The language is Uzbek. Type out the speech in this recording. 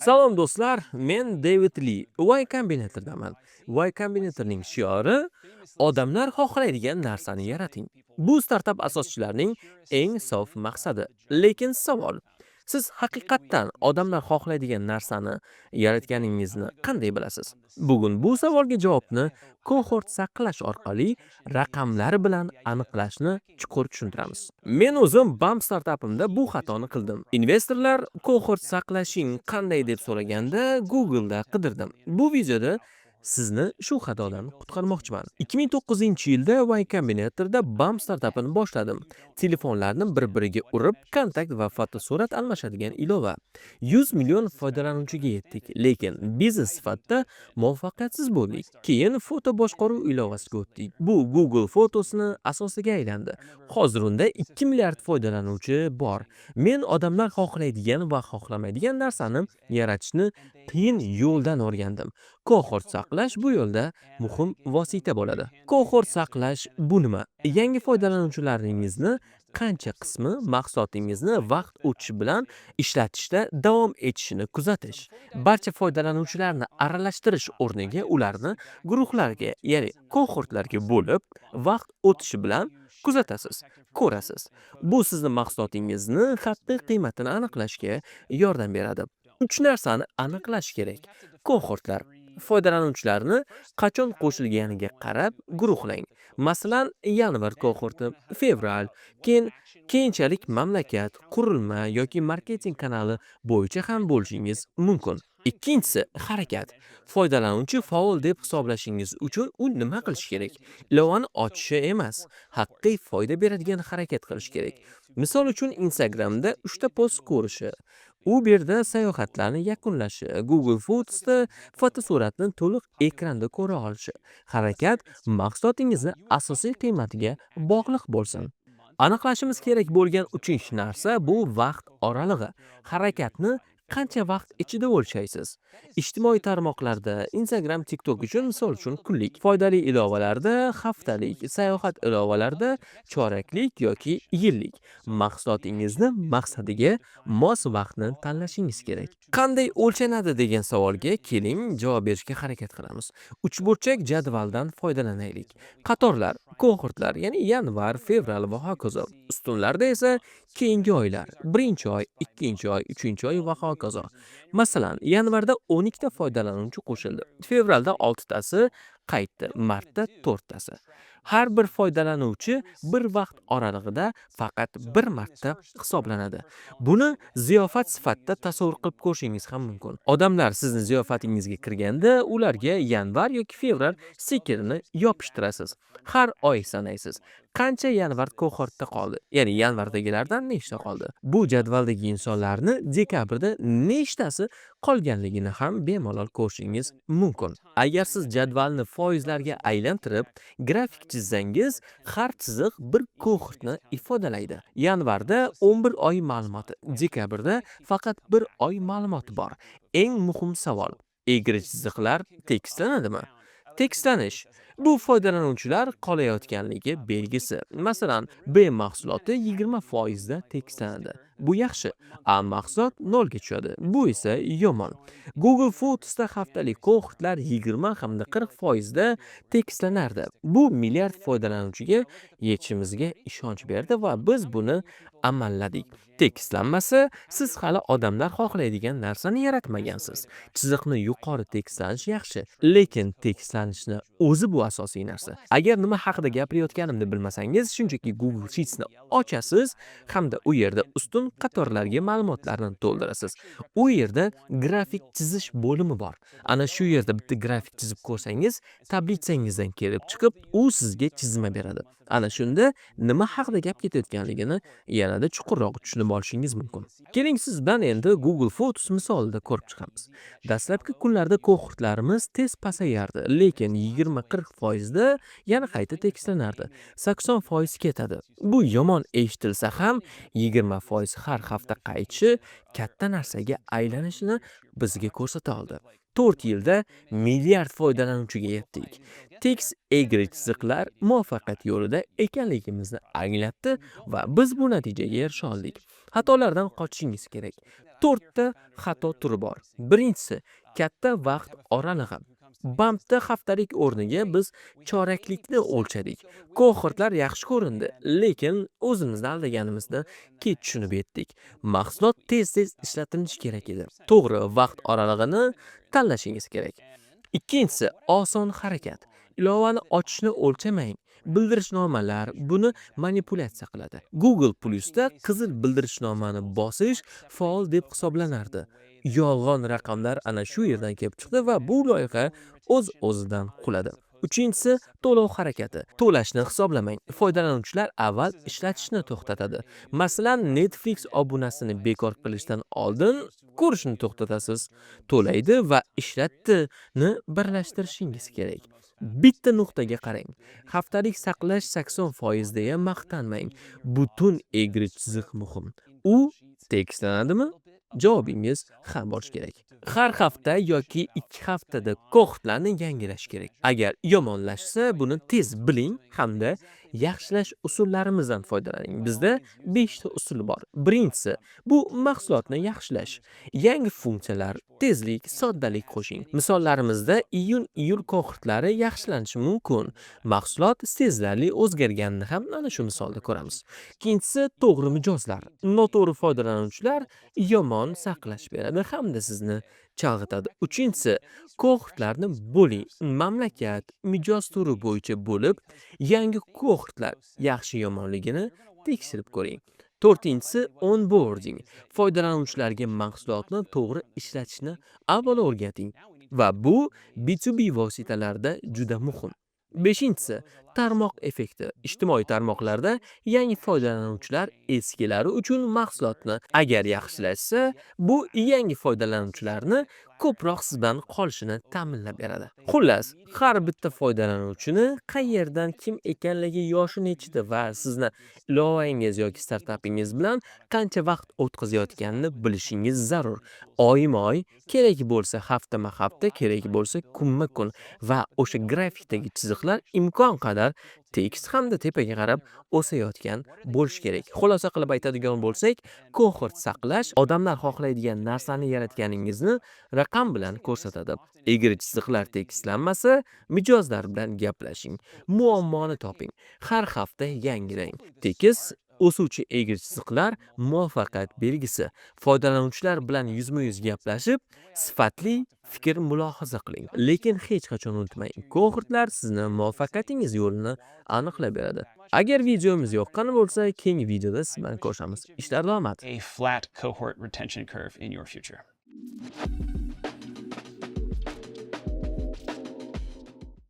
Salom do'stlar, men David Lee, Y Combinator'daman. Y Combinator'ning shiori odamlar xohlaydigan narsani yarating. Bu startap asoschilarining eng sof maqsadi. Lekin savol, siz haqiqatdan odamlar xohlaydigan narsani yaratganingizni qanday bilasiz? Bugun bu savolga javobni kohort saqlash orqali raqamlar bilan aniqlashni chuqur tushuntiramiz. Men o'zim BAM startapimda bu xatoni qildim. Investorlar kohort saqlashing qanday deb so'raganda Google'da qidirdim. Bu videoda sizni shu xatodan qutqarmoqchiman. 2009-yilda Y Combinator'da BAM startapini boshladim. Telefonlarni bir-biriga urib, kontakt va fotosurat almashadigan ilova. 100 million foydalanuvchiga yetdik, lekin biznes sifatida muvaffaqiyatsiz bo'ldik. Keyin foto boshqaruv ilovasiga o'tdik. Bu Google Photos'ni asosiga aylandi. Hozir unda 2 milliard foydalanuvchi bor. Men odamlar xohlaydigan va xohlamaydigan narsani yaratishni qiyin yo'ldan o'rgandim. Kohort saqlash bu yo'lda muhim vosita bo'ladi. Kohort saqlash bu nima? Yangi foydalanuvchilaringizni qancha qismi mahsulotingizni vaqt o'tishi bilan ishlatishda davom etishini kuzatish. Barcha foydalanuvchilarni aralashtirish o'rniga ularni guruhlarga, ya'ni kohortlarga bo'lib, vaqt o'tishi bilan kuzatasiz, ko'rasiz. Bu sizni mahsulotingizni qattiq qiymatini aniqlashga yordam beradi. 3 narsani aniqlash kerak. Kohortlar foydalanuvchilarni qachon qo'shilganiga qarab guruhlang. Masalan, yanvar kohorti, fevral, keyinchalik mamlakat, qurilma yoki marketing kanali bo'yicha ham bo'lishingiz mumkin. Ikkinchisi, harakat. Foydalanuvchi faol deb hisoblashingiz uchun u nima qilish kerak? Ilovani ochishi emas, haqiqiy foyda beradigan harakat qilish kerak. Misol uchun Instagramda 3 ta post ko'rishi, Uberda sayohatlarni yakunlashi, Google Photos'da fotosuratni to'liq ekranda ko'ra olishi. Harakat mahsulotingizni asosiy qiymatiga bog'liq bo'lsin. Aniqlashimiz kerak bo'lgan 3-narsa bu vaqt oralig'i. Harakatni qancha vaqt ichida o'lchaysiz? Ijtimoiy tarmoqlarda Instagram, TikTok uchun misol uchun kunlik, foydali ilovalarda haftalik, sayohat ilovalarida choraklik yoki yillik. Mahsulotingizni maqsadiga mos vaqtni tanlashingiz kerak. Qanday o'lchanadi degan savolga keling javob berishga harakat qilamiz. Uchburchak jadvaldan foydalanaylik. Qatorlar, kohortlar, ya'ni yanvar, fevral va hokazo. Ustunlarda esa keyingi oylar, 1-oy, 2-oy, 3-oy va hokazo. Masalan, yanvarda 12 ta foydalanuvchi qo'shildi. Fevralda 6 tasi qaytdi, martda 4 tasi. Har bir foydalanuvchi bir vaqt oralig'ida faqat bir marta hisoblanadi. Buni ziyofat sifatida tasavvur qilib ko'rishingiz ham mumkin. Odamlar sizni ziyofatingizga kirganda ularga yanvar yoki fevral stikkerini yopishtirasiz. Har oy sanaysiz. Qancha yanvar kohortda qoldi? Ya'ni yanvardagilardan nechta qoldi? Bu jadvaldagi insonlarni dekabrda nechtasi qolganligini ham bemalol ko'rishingiz mumkin. Agar siz jadvalni foizlarga aylantirib grafik chizsangiz, har chiziq bir kohortni ifodalaydi. Yanvarda 11 oy ma'lumoti, dekabrda faqat 1 oy ma'lumoti bor. Eng muhim savol: egri chiziqlar tekstlanadimi? Tekstlanish bu foydalanuvchilar qolayotganligi belgisi. Masalan, B mahsuloti 20% da tekslanadi. Bu yaxshi. A mahsulot 0 ga tushadi. Bu esa yomon. Google Photos'da haftalik kohortlar 20 hamda 40% da tekslanardi. Bu milliard foydalanuvchiga yetishimizga ishonch berdi va biz buni amalladik. Tekslanmasa, siz hali odamlar xohlaydigan narsani yaratmagansiz. Chiziqni yuqori tekslanish yaxshi, lekin tekslanishni o'zi bu asosiy narsa. Agar nima haqida gapirayotganimni bilmasangiz, shunchaki Google Sheets'ni ochasiz hamda u yerda ustun qatorlarga ma'lumotlarni to'ldirasiz. U yerda grafik chizish bo'limi bor. Ana shu yerda bitta grafik chizib ko'rsangiz, tablitsangizdan kelib chiqib, u sizga chizma beradi. Ana shunda nima haqida gap ketayotganligini yanada chuqurroq tushunib olishingiz mumkin. Keling sizdan endi Google Photos misolida ko'rib chiqamiz. Dastlabki kunlarda kohortlarimiz tez pasayardi, lekin 20-40% da yana qayta tekslanardi. 80% ketadi. Bu yomon eshitilsa ham 20% har hafta qaytishi katta narsaga aylanishini bizga ko'rsata oldi. 4 yilda milliard foydalanuvchiga yetdik. Tekst egri chiziqlar muvaffaqiyat yo'lida ekanligimizni anglatdi va biz bu natijaga erisha oldik. Xatolardan qochishingiz kerak. To'rtta xato turi bor. Birinchisi, katta vaqt oralig'i. Bampda haftalik o'rniga biz choraklikni o'lchadik. Kohortlar yaxshi ko'rindi, lekin o'zimizni aldaganimizni kech tushunib yetdik. Mahsulot tez-tez ishlatilishi kerak edi. To'g'ri vaqt oralig'ini tanlashingiz kerak. Ikkinchisi, oson harakat. Ilovani ochishni o'lchamang. Bildirishnomalar buni manipulyatsiya qiladi. Google Plus'da qizil bildirishnomani bosish faol deb hisoblanardi. Yolg'on raqamlar ana shu yerdan kelib chiqdi va bu loyiha o'z-o'zidan quladi. Uchinchisi, to'lov harakati. To'lashni hisoblamang. Foydalanuvchilar avval ishlatishni to'xtatadi. Masalan, Netflix obunasini bekor qilishdan oldin ko'rishni to'xtatasiz. To'laydi va ishlatdini birlashtirishingiz kerak. Bitta nuqtaga qarang. Haftalik saqlash 80% deya maqtanmang. Butun egri chiziq muhim. U tekstlanadimi? Javobingiz ham bo'lishi kerak. Har hafta yoki 2 haftada kohortlarni yangilash kerak. Agar yomonlashsa, buni tez biling hamda yaxshilash usullarimizdan foydalaning. Bizda 5 ta usul bor. Birinchisi, bu mahsulotni yaxshilash. Yangi funksiyalar, tezlik, soddalik qo'shing. Misollarimizda iyun-iyul kohortlari yaxshilanishi mumkin. Mahsulot sezilarli o'zgarganini ham ana shu misolda ko'ramiz. Ikkinchisi, to'g'ri mijozlar. Noto'g'ri foydalanuvchilar yomon saqlash beradi hamda sizni chalg'itadi. Uchinchisi, kohortlarni bo'ling. Mamlakat, mijoz turi bo'yicha bo'lib, yangi kohortlar yaxshi yomonligini tekshirib ko'ring. To'rtinchisi, onboarding. Foydalanuvchilarga mahsulotni to'g'ri ishlatishni avvalo o'rgating va bu B2B vositalarda juda muhim. Beshinchisi, tarmoq effekti. Ijtimoiy tarmoqlarda yangi foydalanuvchilar eskilari uchun mahsulotni agar yaxshilashsa, bu yangi foydalanuvchilarni ko'proq sizdan qolishini ta'minlab beradi. Xullas, har bitta foydalanuvchini qayerdan kim ekanligi, yoshi nechida va sizni ilovangiz yoki startapingiz bilan qancha vaqt o'tkazayotganini bilishingiz zarur. Oyma-oy, kerak bo'lsa haftama-hafta, kerak bo'lsa kunma-kun va o'sha grafikdagi chiziqlar imkon qadar tekst hamda tepaga qarab o'sayotgan bo'lishi kerak. Xulosa qilib aytadigan bo'lsak, kohort saqlash odamlar xohlaydigan narsani yaratganingizni raqam bilan ko'rsatadi. Egri chiziqlar tekstlanmasa, mijozlar bilan gaplashing. Muammoni toping. Har hafta yangilang. Tekis o'suvchi egri chiziqlar muvaffaqiyat belgisi. Foydalanuvchilar bilan yuzma-yuz gaplashib, sifatli fikr mulohaza qiling. Lekin hech qachon unutmang, kohortlar sizni muvaffaqiyatingiz yo'lini aniqlab beradi. Agar videomiz yoqqani bo'lsa, keyingi videoda siz bilan ko'rishamiz. Ishlar omad. A flat cohort retention curve in your future.